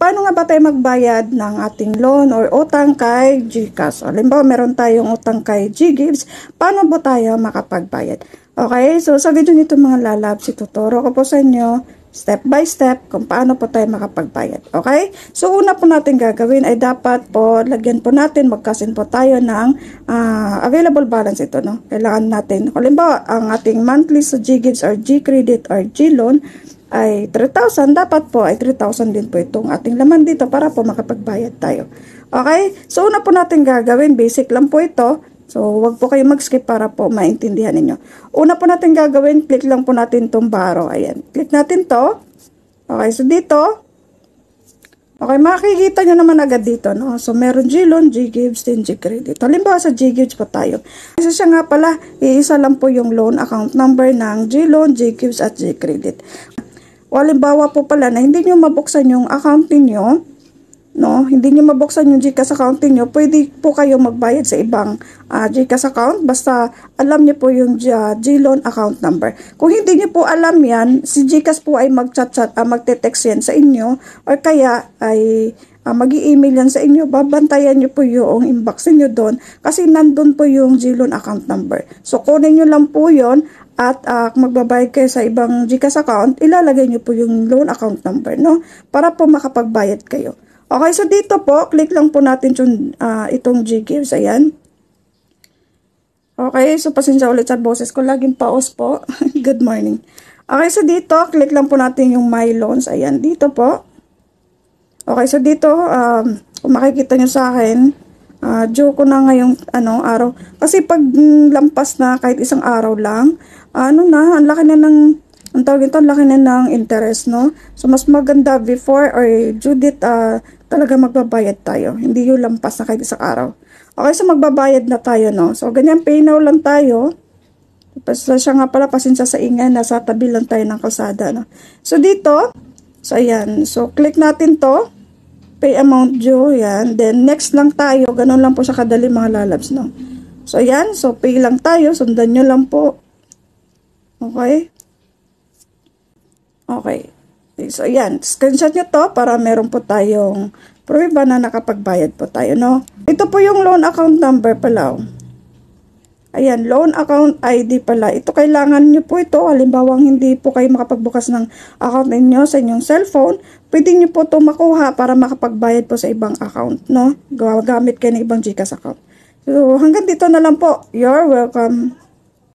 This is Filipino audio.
paano nga ba tayo magbayad ng ating loan or utang kay GCash? Halimbawa, meron tayong utang kay GGives, paano ba tayo makapagbayad? Okay, so sa video nito mga lalabs, ituturo ko po sa inyo step by step kung paano po tayo makapagbayad. Okay? So una po natin gagawin ay dapat po lagyan po natin, magkasin po tayo ng available balance ito. No? Kailangan natin, halimbawa, ang ating monthly sa GGives or GCredit or GLoan ay 3,000, dapat po ay 3,000 din po itong ating laman dito para po makapagbayad tayo. Okay? So, una po natin gagawin, basic lang po ito. So, wag po kayo mag-skip para po maintindihan ninyo. Una po natin gagawin, click lang po natin itong borrow. Ayan, click natin to. Okay, so dito, okay, makikita nyo naman agad dito, no? So, meron GLoan, GGives, din GCredit. Halimbawa sa GGives po tayo. Kasi siya nga pala, iisa lang po yung loan account number ng GLoan, GGives at GCredit. O halimbawa po pala na hindi nyo mabuksan yung account niyo, no? Hindi nyo mabuksan yung GCash account niyo, pwede po kayo magbayad sa ibang GCash account basta alam niyo po yung GLoan account number. Kung hindi niyo po alam yan, si GCash po ay magte-text yan sa inyo or kaya ay mag-i-email yan sa inyo, babantayan nyo po yung inbox niyo doon kasi nandun po yung GLoan account number. So kunin nyo lang po yon at magbabayad kayo sa ibang GCash account, ilalagay nyo po yung loan account number, no? Para po makapagbayad kayo. Okay, so dito po, click lang po natin itong GGives, ayan. Okay, so pasensya ulit sa boses ko, laging paos po. Good morning. Okay, so dito, click lang po natin yung My Loans, ayan, dito po. Okay, so dito, kung makikita nyo sa akin, due ko na ngayong araw. Kasi pag lampas na kahit isang araw lang, ang laki na ng, ang tawag ito, ang laki na ng interest, no? So, mas maganda before or due date, talaga magbabayad tayo. Hindi yung lampas na kahit isang araw. Okay, so magbabayad na tayo, no? So, ganyan, pay now lang tayo. Tapos, siya nga pala, pasensya sa ingay, nasa tabi lang tayo ng kalsada, no? So, dito, so, ayan. So, click natin to. Pay amount due, yan. Then, next lang tayo. Ganun lang po siya kadali, mga lalabs, no? So, ayan. So, pay lang tayo. Sundan nyo lang po. Okay? Okay. So, ayan. Screenshot nyo to para meron po tayong proof na nakapagbayad po tayo, no? Ito po yung loan account number pala, oh. Ayan, loan account ID pala. Ito, kailangan nyo po ito. Halimbawa, hindi po kayo makapagbukas ng account ninyo sa inyong cellphone, pwede nyo po ito makuha para makapagbayad po sa ibang account, no? Gamit kayo ng ibang GCash account. So, hanggang dito na lang po. You're welcome.